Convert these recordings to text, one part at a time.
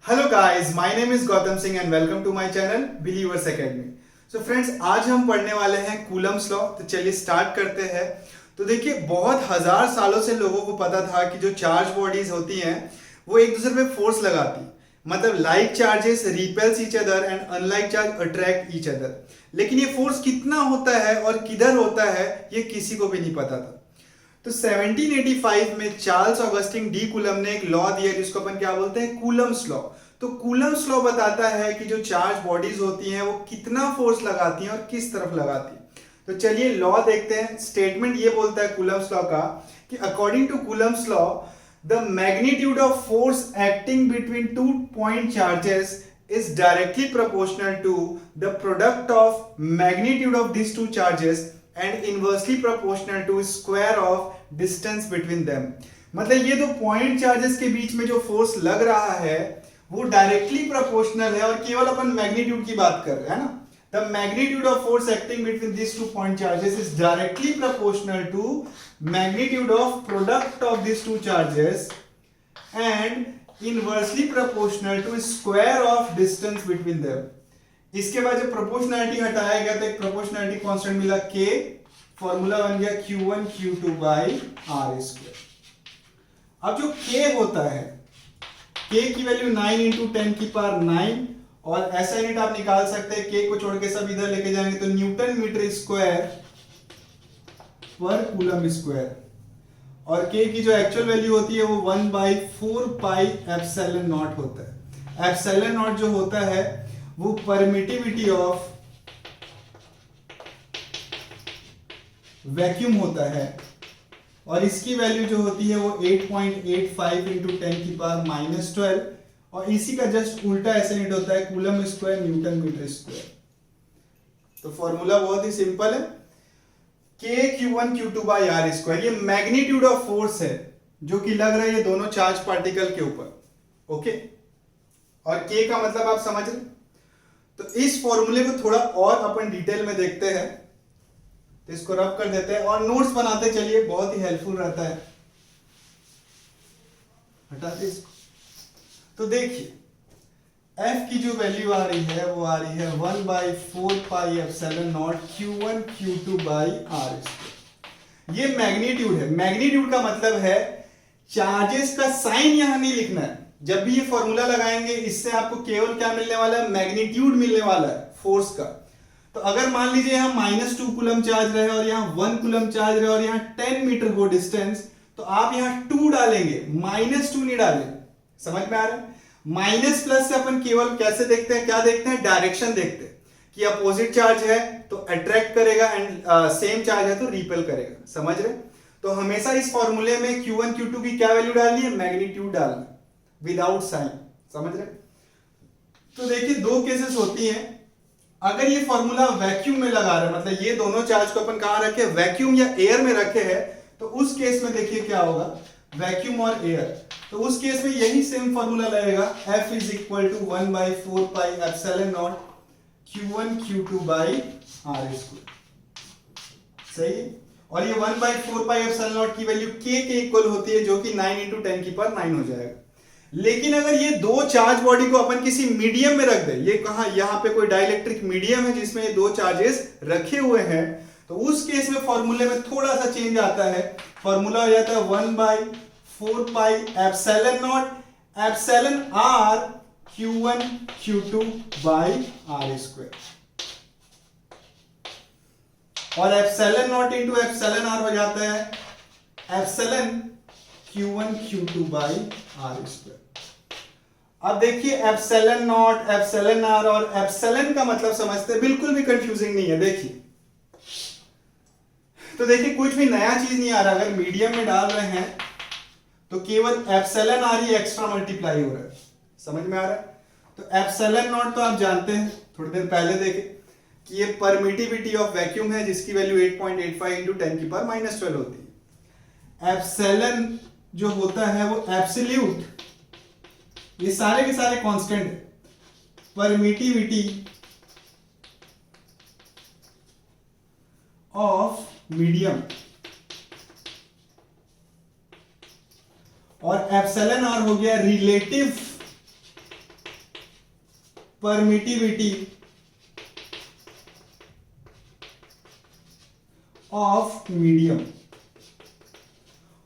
Hello guys, my name is Gautam Singh and welcome to my channel believers academy. So friends, आज हम पढ़ने वाले हैं कूलम्स लॉ। तो चलिए स्टार्ट करते हैं। तो देखिए, बहुत हजार सालों से लोगों को पता था कि जो चार्ज बॉडीज होती हैं वो एक दूसरे पे फोर्स लगाती, मतलब like charges repels each other and unlike charge attract each other. लेकिन ये फोर्स कितना होता है और किधर होता है ये किसी को भी नहीं पता था। तो 1785 में चार्ल्स ऑगस्टिन डी कूलम ने एक लॉ दिया जिसको अपन क्या बोलते हैं, कूलम्स लॉ। तो कूलम्स लॉ बताता है कि जो चार्ज बॉडीज होती हैं वो कितना फोर्स लगाती हैं और किस तरफ लगाती हैं। तो चलिए लॉ देखते हैं। स्टेटमेंट ये बोलता है कूलम्स लॉ का कि according to Coulomb's law the magnitude of force acting between two point charges is directly proportional to the product of magnitude of these two charges and inversely proportional to square of distance between them। मतलब ये दो point charges के बीच में जो force लग रहा है वो डायरेक्टली प्रोपोर्शनल है, और केवल अपन मैग्नीट्यूड की बात कर रहे हैं ना। The magnitude of force acting between these two point charges is directly proportional to magnitude of product of these two charges and inversely proportional to square of distance between them. इसके बाद जब proportionality हटाया गया तो एक proportionality constant मिला k, formula बन गया q1 q2 by are square. अब जो k होता है, k की वैल्यू 9 इंटू 10 की पावर 9, और ऐसा यूनिट आप निकाल सकते हैं, k को छोड़ के सब इधर लेके जाएंगे तो न्यूटन मीटर स्क्वायर पर कूलम स्क्वायर। और k की जो एक्चुअल वैल्यू होती है वो 1/4 पाई एप्सिलॉन नॉट होता है। एप्सिलॉन नॉट जो होता है वो परमिटिविटी ऑफ वैक्यूम होता है, और इसकी वैल्यू जो होती है वो 8.85 इंटू 10 की पावर -12, और इसी का जस्ट उल्टा ऐसे यूनिट होता है coulomb square newton metre square. तो फॉर्मूला बहुत ही सिंपल है, k q1 q2 by are square. ये मैग्नीट्यूड ऑफ फोर्स है जो कि लग रहा है ये दोनों चार्ज पार्टिकल के ऊपर। ओके, और k का मतलब आप समझ रहे। तो इस फॉर्मूले को थोड़ा और अपन डिटेल में देखते हैं। तो इसको रब कर देते हैं और नोट्स बनाते चलिए, बहुत ही हेल्पफुल रहता है। हटाते इसको। तो देखिए f की जो वैल्यू आ रही है वो आ रही है 1/4 pi epsilon naught q1 q2 by are square. ये मैग्नीट्यूड है। मैग्नीट्यूड का मतलब है चार्जेस का साइन यहां नहीं लिखना है। जब भी ये फॉर्मूला लगाएंगे इससे आपको केवल क्या मिलने वाला है, मैग्नीट्यूड मिलने वाला है फोर्स का। तो अगर मान लीजिए यहां -2 कूलम चार्ज रहे और यहां 1 कूलम चार्ज रहे और यहां 10 मीटर हो डिस्टेंस, तो आप यहां 2 डालेंगे, -2 नहीं डालेंगे। समझ में आ रहा है। माइनस प्लस से अपन केवल कैसे देखते हैं, क्या देखते हैं, डायरेक्शन देखते हैं कि अपोजिट चार्ज है तो अट्रैक्ट करेगा एंड सेम चार्ज है तो रिपेल करेगा। समझ रहे। तो हमेशा इस फॉर्मूले में q1 q2 की क्या वैल्यू डालनी है, मैग्नीट्यूड डालना विदाउट साइन। समझ रहे। तो देखिए दो केसेस होती हैं। अगर ये फॉर्मूला वैक्यूम में लगा रहे, मतलब ये दोनों चार्ज को अपन कहां रखे, वैक्यूम या एयर में रखे हैं, तो उस केस में देखिए क्या होगा, वैक्यूम और एयर। तो उस केस में यही सेम फॉर्मूला लगेगा, F is equal to 1/4 pi epsilon naught q1 q2 by are square. सही है। और ये 1/4 पाई एप्सिलॉन नॉट की वैल्यू k के इक्वल होती है, जो कि 9 इंटू 10 की पावर 9 हो जाएगा। लेकिन अगर ये दो चार्ज बॉडी को अपन किसी मीडियम में रख दे, ये कहा यहाँ पे कोई डाइलेक्ट्रिक मीडियम है जिसमें ये दो चार्जेस रखे हुए हैं, तो उस केस में फॉर्मूले में थोड़ा सा चेंज आता है। फॉर्मूला हो जाता है 1/4 pi epsilon not epsilon r q1 q2 by are square, और epsilon not into epsilon r हो जाता है epsilon q1 q2 by are square. अब देखिए एप्सिलॉन नॉट, एप्सिलॉन r और एप्सिलॉन का मतलब समझते हैं, बिल्कुल भी कंफ्यूजिंग नहीं है। देखिए तो देखिए कुछ भी नया चीज नहीं आ रहा। अगर मीडियम में डाल रहे हैं तो केवल एप्सिलॉन r ही एक्स्ट्रा मल्टीप्लाई हो रहा है। समझ में आ रहा है। तो एप्सिलॉन नॉट तो आप जानते हैं, थोड़ी देर पहले देखे कि ये परमिटिविटी ऑफ वैक्यूम है जिसकी वैल्यू 8.85 इंटू 10 की पावर -12 होती है। एप्सिलॉन जो होता है वो एब्सोल्यूट, ये सारे के सारे कांस्टेंट है, परमिटिविटी ऑफ मीडियम, और एप्सिलॉन आर हो गया रिलेटिव परमिटिविटी ऑफ मीडियम,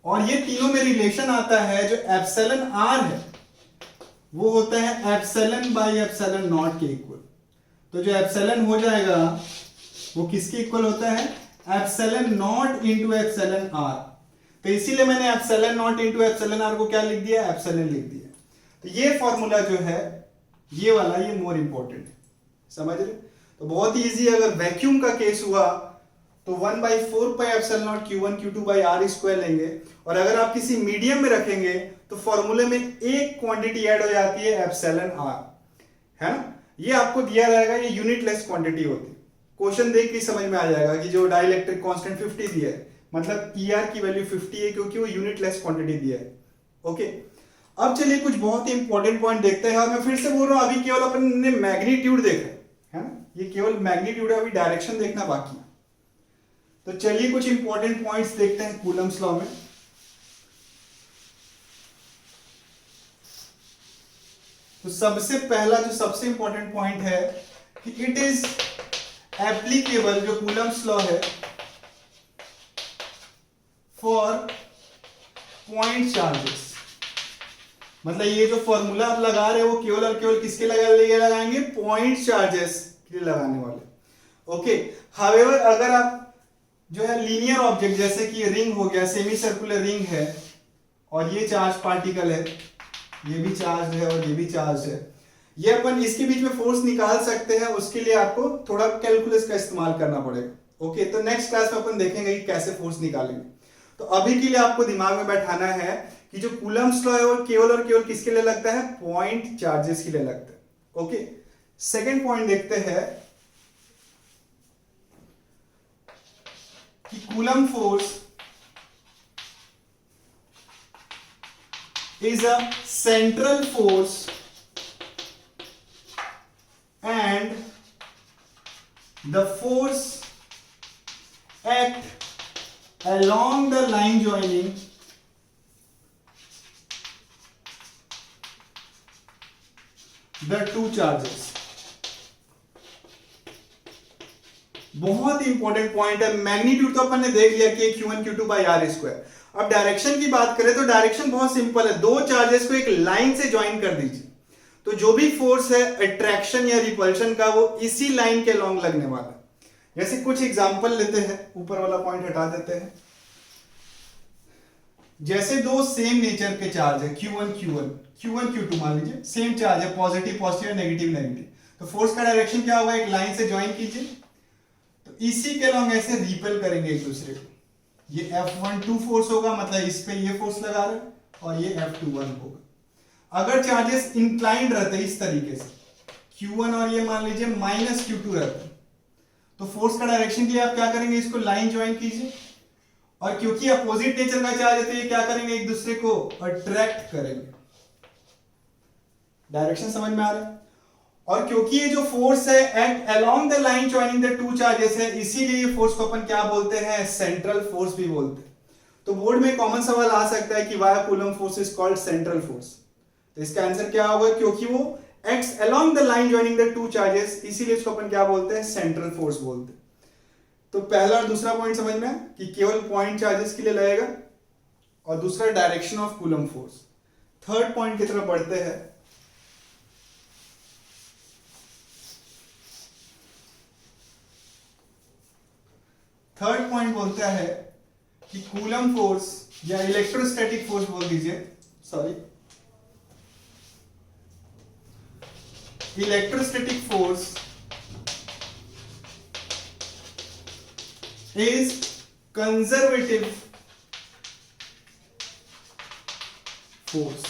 और ये तीनों में रिलेशन आता है जो एप्सिलॉन आर है वो होता है एप्सिलॉन बाई एप्सिलॉन नॉट के इक्वल। तो जो एप्सिलॉन हो जाएगा वो किसके इक्वल होता है, epsilon not into epsilon r. तो इसीलिए मैंने epsilon not into epsilon r को क्या लिख दिया, एप्सिलॉन लिख दिया। तो ये फॉर्मूला जो है ये वाला, ये मोर इंपॉर्टेंट है, समझ रहे। तो बहुत इजी, अगर वैक्यूम का केस हुआ तो 1/4 pi epsilon naught Q1 Q2 by are square लेंगे, और अगर आप किसी मीडियम में रखेंगे तो फॉर्मूले में एक क्वांटिटी ऐड हो जाती है एप्सिलॉन आर, है ना। ये आपको दिया जाएगा, ये यूनिटलेस क्वांटिटी होती है। क्वेश्चन देख के समझ में आ जाएगा कि जो डाइलेक्ट्रिक कांस्टेंट 50 दिया है, मतलब ER की वैल्यू 50 है क्योंकि वो यूनिटलेस क्वांटिटी दिया है। ओके, अब चलिए कुछ बहुत ही इंपॉर्टेंट पॉइंट देखते हैं। और मैं फिर से बोल रहा हूं, अभी केवल अपन ने मैग्नीट्यूड देखा है ना, ये केवल मैग्नीट्यूड है, अभी डायरेक्शन देखना बाकी है। तो चलिए कुछ इंपॉर्टेंट पॉइंट्स देखते हैं कूलम्स लॉ में। तो सबसे पहला जो सबसे इंपॉर्टेंट पॉइंट है कि इट इज एप्लीकेबल, जो कूलम्स लॉ है, फॉर पॉइंट चार्जेस। मतलब ये जो फॉर्मूला आप लगा रहे हो वो केवल और केवल किसके लगाएंगे, पॉइंट चार्जेस के लिए लगाने वाले। ओके, हावेवर अगर आप जो है लीनियर ऑब्जेक्ट, जैसे कि रिंग हो गया, सेमी सर्कुलर रिंग है और ये चार्ज पार्टिकल है, ये भी चार्ज है और ये भी चार्ज है, ये अपन इसके बीच में फोर्स निकाल सकते हैं। उसके लिए आपको थोड़ा कैलकुलस का इस्तेमाल करना पड़ेगा। ओके, तो नेक्स्ट क्लास में अपन देखेंगे कि कैसे फोर्स निकालेंगे। तो अभी के लिए आपको दिमाग में बैठाना है कि जो कूलम्स लॉ है वो केवल और केवल किसके लिए लगता है, पॉइंट चार्जेस के लिए लगता है। ओके, सेकेंड पॉइंट देखते हैं कि coulomb force is a central force and the force act along the line joining the two charges। बहुत ही इंपॉर्टेंट पॉइंट है। मैग्नीट्यूड तो अपन ने देख लिया कि Q1 Q2 by are square. अब डायरेक्शन की बात करें तो डायरेक्शन बहुत सिंपल है, दो चार्जेस को एक लाइन से ज्वाइन कर दीजिए, तो जो भी फोर्स है अट्रैक्शन या रिपल्शन का वो इसी लाइन के लॉन्ग लगने वाला है। जैसे कुछ एग्जांपल लेते हैं, ऊपर वाला पॉइंट हटा देते हैं। जैसे दो सेम नेचर के चार्ज है Q1 Q2 मान लीजिए, सेम चार्ज है, पॉजिटिव पॉजिटिव नेगेटिव नेगेटिव, तो फोर्स का डायरेक्शन क्या होगा, एक लाइन से ज्वाइन कीजिए, तो इसी के लॉन्ग ऐसे रिपेल करेंगे एक दूसरे को। ये F12 फोर्स होगा, मतलब इस पे ये फोर्स लगा रहे हैं, और ये F21 होगा। अगर चार्जेस इंक्लाइंड रहते इस तरीके से, Q1 और ये मान लीजिए माइनस Q2 रहता है, तो फोर्स का डायरेक्शन के लिए आप क्या करेंगे, इसको लाइन ज्वाइन कीजिए, और क्योंकि अपोजिट नेचर का चार्ज है तो ये क्या करेंगे, एक दूसरे को अट्रैक्ट करेंगे। डायरेक्शन समझ में आ रहा है। और क्योंकि ये जो फोर्स है act along the line joining the two charges है, इसीलिए ये फोर्स को अपन क्या बोलते हैं, सेंट्रल फोर्स भी बोलते हैं। तो बोर्ड में कॉमन सवाल आ सकता है कि why coulomb force is called central force. तो इसका आंसर क्या होगा, क्योंकि वो acts along the line joining the two charges, इसीलिए इसको अपन क्या बोलते हैं, सेंट्रल फोर्स बोलते हैं। तो पहला और दूसरा पॉइंट समझ में कि केवल पॉइंट चार्जेस के लिए लगेगा, और दूसरा direction of coulomb force. Third point की तरफ बढ़ते हैं। थर्ड पॉइंट बोलता है कि कूलम फोर्स या इलेक्ट्रोस्टैटिक फोर्स बोल दीजिए, sorry, electrostatic force is conservative force.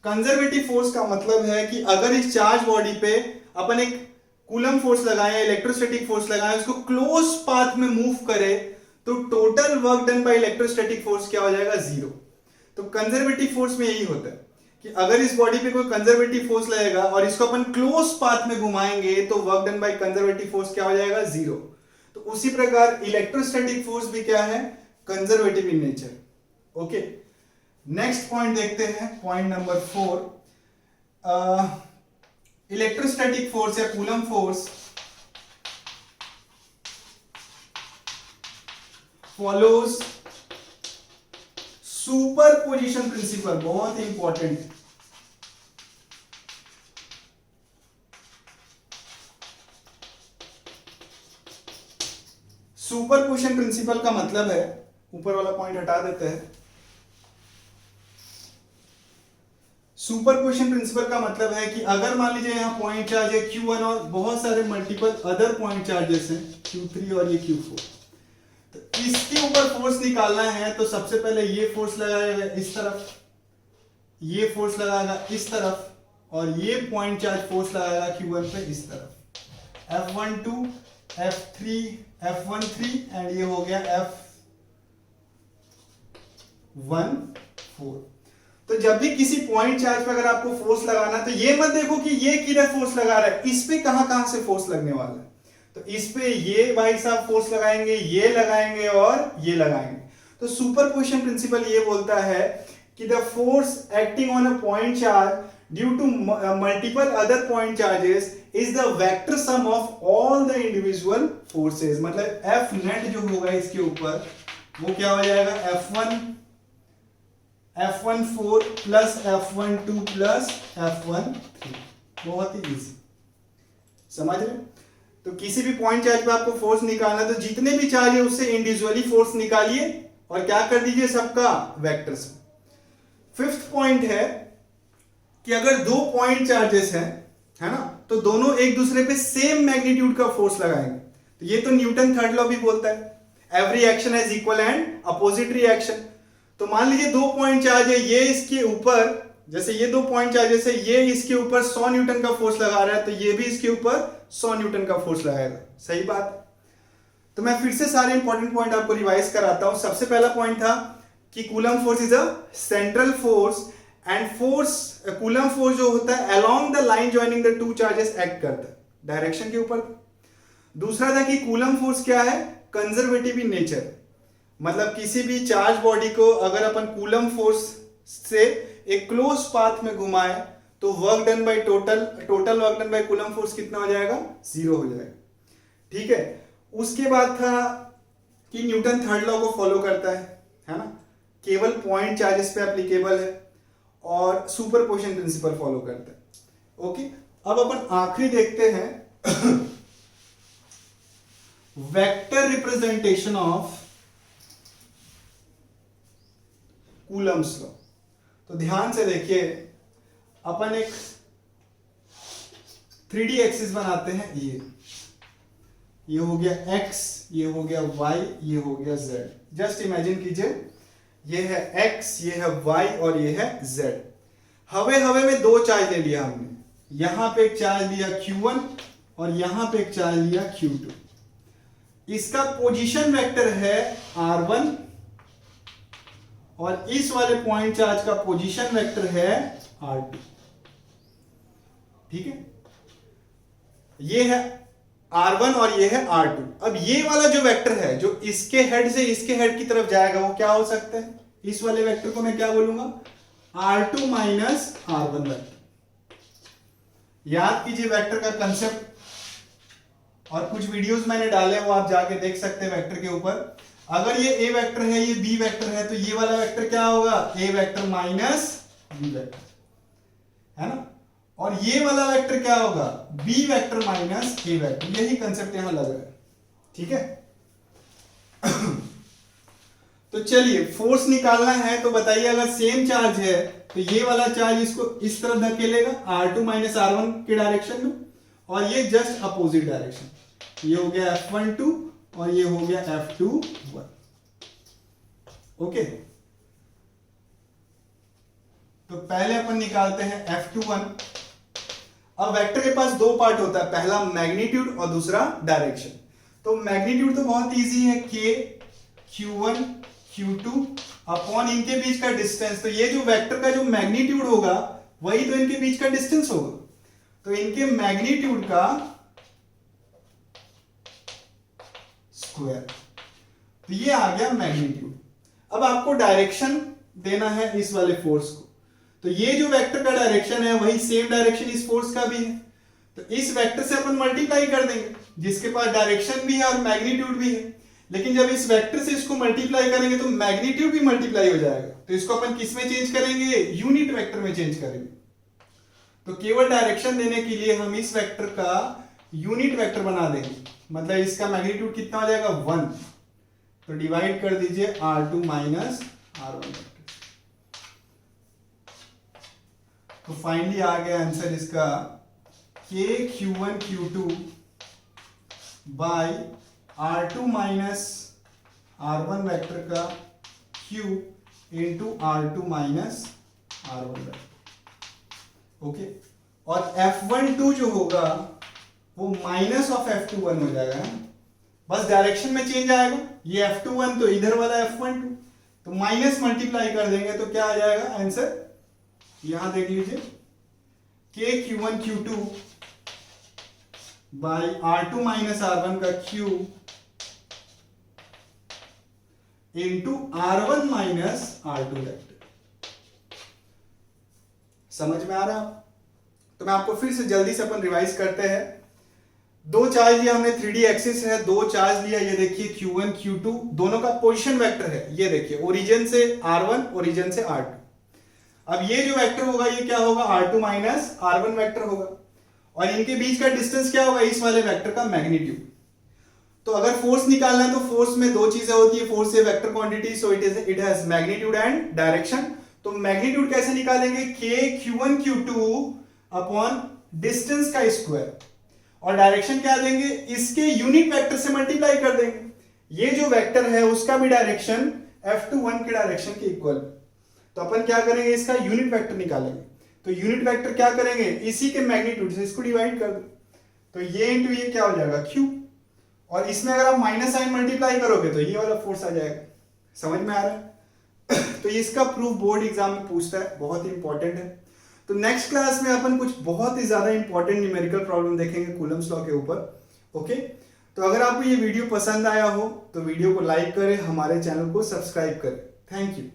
Conservative force का मतलब है कि अगर इस चार्ज बॉडी पे अपन एक कूलम फोर्स लगाए, इलेक्ट्रोस्टैटिक फोर्स लगाए, उसको क्लोज पाथ में मूव करे, तो total work done by electrostatic force क्या हो जाएगा, जीरो। तो कंजर्वेटिव फोर्स में यही होता है कि अगर इस बॉडी पे कोई कंजर्वेटिव फोर्स लगेगा और इसको अपन क्लोज पाथ में घुमाएंगे तो work done by conservative force क्या हो जाएगा, जीरो। तो उसी प्रकार इलेक्ट्रोस्टैटिक फोर्स भी क्या है, conservative in nature. Okay, next point देखते हैं, पॉइंट नंबर 4। इलेक्ट्रोस्टैटिक फोर्स या coulomb force follows superposition principle, बहुत इंपॉर्टेंट। सुपरपोजिशन प्रिंसिपल का मतलब है, ऊपर वाला पॉइंट हटा देते हैं। सुपरपोजिशन प्रिंसिपल का मतलब है कि अगर मान लीजिए यहां पॉइंट चार्ज है Q1 और बहुत सारे मल्टीपल अदर पॉइंट चार्जेस हैं Q3 और ये Q4, तो इसके ऊपर फोर्स निकालना है तो सबसे पहले ये फोर्स लगाएगा इस तरफ, ये फोर्स लगाएगा इस तरफ, और ये पॉइंट चार्ज फोर्स लगाएगा Q1 पे इस तरफ, F12 F3 F13 एंड ये हो गया F14। तो जब भी किसी पॉइंट चार्ज पे अगर आपको फोर्स लगाना है तो ये मत देखो कि ये किधर फोर्स लगा रहा है, इस पे कहां से फोर्स लगने वाला है। तो इस पे ये भाई साहब फोर्स लगाएंगे, ये लगाएंगे और ये लगाएंगे। तो सुपरपोजिशन प्रिंसिपल ये बोलता है कि the force acting on a point charge due to multiple other point charges is the vector sum of all the individual forces. मतलब एफ नेट जो होगा इसके ऊपर वो क्या हो जाएगा, F14 plus F12 plus F13। बहुत ही इजी, समझ रहे। तो किसी भी पॉइंट चार्ज पे आपको फोर्स निकालना है तो जितने भी चार्ज है उससे इंडिविजुअली फोर्स निकालिए और क्या कर दीजिए, सबका वेक्टर सम। फिफ्थ पॉइंट है कि अगर दो पॉइंट चार्जेस हैं, है ना, तो दोनों एक दूसरे पे सेम मैग्नीट्यूड का फोर्स लगाएंगे। तो ये तो न्यूटन थर्ड लॉ भी बोलता है, every action has equal and opposite reaction. तो मान लीजिए दो पॉइंट चार्ज है, ये इसके ऊपर, जैसे ये दो पॉइंट चार्जेस है, ये इसके ऊपर 100 न्यूटन का फोर्स लगा रहा है तो ये भी इसके ऊपर 100 न्यूटन का फोर्स लगाएगा। सही बात। तो मैं फिर से सारे इंपॉर्टेंट पॉइंट आपको रिवाइज कराता हूं। सबसे पहला पॉइंट था कि coulomb force is a central force and force, coulomb force जो होता है along the line joining the two charges act करता है डायरेक्शन के ऊपर। दूसरा था कि कूलम फोर्स क्या है, कंजर्वेटिव इन नेचर। मतलब किसी भी चार्ज बॉडी को अगर अपन कूलम फोर्स से एक क्लोज पाथ में घुमाए तो work done by total work done by coulomb force कितना हो जाएगा, 0 हो जाएगा। ठीक है। उसके बाद था कि न्यूटन थर्ड लॉ को फॉलो करता है ना, केवल पॉइंट चार्जेस पे एप्लीकेबल है, और सुपरपोजिशन प्रिंसिपल फॉलो करता है। ओके, अब अपन आखिरी देखते हैं vector representation of Coulomb's law. तो ध्यान से देखिए, अपन एक 3D एक्सिस बनाते हैं। ये हो गया x, ये हो गया y, ये हो गया z। जस्ट इमेजिन कीजिए, ये है x, ये है y और ये है z। हवे में दो चार्ज ले लिया हमने, यहां पे एक चार्ज लिया Q1 और यहां पे एक चार्ज लिया Q2। इसका पोजीशन वेक्टर है R1 और इस वाले पॉइंट चार्ज का पोजीशन वेक्टर है R2। ठीक है, ये है R1 और ये है R2। अब ये वाला जो वेक्टर है जो इसके हेड से इसके हेड की तरफ जाएगा वो क्या हो सकता है, इस वाले वेक्टर को मैं क्या बोलूंगा, R2 माइनस R1 वेक्टर। याद कीजिए वेक्टर का कंसेप्ट, और कुछ वीडियोस मैंने डाले वो आप जाके देख सकते हैं वेक्टर के ऊपर। अगर ये A वेक्टर है, ये B वेक्टर है, तो ये वाला वेक्टर क्या होगा, A vector minus B vector, है ना। और ये वाला वेक्टर क्या होगा, B vector minus A vector. यही कंसेप्ट यहां लग रहा है। ठीक है। तो चलिए, फोर्स निकालना है तो बताइए, अगर सेम चार्ज है तो ये वाला चार्ज इसको इस तरफ धकेलेगा R2 माइनस R1 के डायरेक्शन में, और ये जस्ट अपोजिट डायरेक्शन। ये हो गया F12 और ये हो गया F21। ओके, तो पहले अपन निकालते हैं F21। अब वेक्टर के पास दो पार्ट होता है, पहला मैग्नीट्यूड और दूसरा डायरेक्शन। तो मैग्नीट्यूड तो बहुत इजी है, K Q1 Q2 अपॉन इनके बीच का डिस्टेंस। तो ये जो वेक्टर का जो मैग्नीट्यूड होगा वही तो इनके बीच का डिस्टेंस होगा। तो इनके मैग्नीट्यूड का स्क्वायर, तो ये आ गया मैग्नीट्यूड। अब आपको डायरेक्शन देना है इस वाले फोर्स को, तो ये जो वेक्टर का डायरेक्शन है वही सेम डायरेक्शन इस फोर्स का भी है। तो इस वेक्टर से अपन मल्टीप्लाई कर देंगे, जिसके पास डायरेक्शन भी है और मैग्नीट्यूड भी है। लेकिन जब इस वेक्टर से इसको मल्टीप्लाई करेंगे तो मैग्नीट्यूड भी मल्टीप्लाई हो जाएगा, तो इसको अपन किस में चेंज करेंगे, यूनिट वेक्टर में चेंज करेंगे। तो केवल डायरेक्शन देने के लिए हम इस वेक्टर का यूनिट वेक्टर बना देंगे, मतलब इसका मैग्नीट्यूड कितना हो जाएगा 1। तो डिवाइड कर दीजिए R2 माइनस R1। तो फाइनली आ गया आंसर इसका KQ1Q2 by R2 minus R1 vector का Q into R2 minus R1 vector. Okay, और F12 जो होगा वो माइनस ऑफ F21 हो जाएगा, बस डायरेक्शन में चेंज आएगा। ये F21 तो इधर वाला F12, तो माइनस मल्टीप्लाई कर देंगे तो क्या आ जाएगा आंसर, यहां देख लीजिए KQ1Q2 by R2 minus R1 का Q into R1 minus R2 vector. समझ में आ रहा है? तो मैं आपको फिर से जल्दी से अपन रिवाइज करते हैं। दो चार्ज लिया हमने, 3D एक्सिस है, दो चार्ज लिया, ये देखिए Q1 Q2 दोनों का पोजीशन वेक्टर है, ये देखिए ओरिजिन से R1 ओरिजिन से R2। अब ये जो वेक्टर होगा ये क्या होगा, R2 माइनस R1 वेक्टर होगा, और इनके बीच का डिस्टेंस क्या होगा, इस वाले वेक्टर का मैग्नीट्यूड। तो अगर फोर्स निकालना है तो फोर्स में दो चीजें होती है, फोर्स है vector quantity, so it has magnitude and direction. तो मैग्नीट्यूड कैसे निकालेंगे, KQ1Q2 अपॉन डिस्टेंस का स्क्वायर, और डायरेक्शन क्या देंगे, इसके यूनिट वेक्टर से मल्टीप्लाई कर देंगे। ये जो वेक्टर है उसका भी डायरेक्शन F21 के डायरेक्शन के इक्वल। तो अपन क्या करेंगे, इसका यूनिट वेक्टर निकालेंगे। तो यूनिट वेक्टर क्या करेंगे, इसी के मैग्नीट्यूड से इसको डिवाइड कर दो, तो ये इंटू ये क्या हो जाएगा Q, और इसमें अगर आप माइनस साइन मल्टीप्लाई करोगे तो ये वाला फोर्स आ जाएगा। समझ में आ रहा है? तो इसका प्रूफ बोर्ड एग्जाम में पूछता है, बहुत ही इंपॉर्टेंट है। तो नेक्स्ट क्लास में अपन कुछ बहुत ही ज्यादा इंपॉर्टेंट न्यूमेरिकल प्रॉब्लम देखेंगे कूलम्स लॉ के ऊपर। ओके, तो अगर आपको ये वीडियो पसंद आया हो तो वीडियो को लाइक करें, हमारे चैनल को सब्सक्राइब करें। Thank you.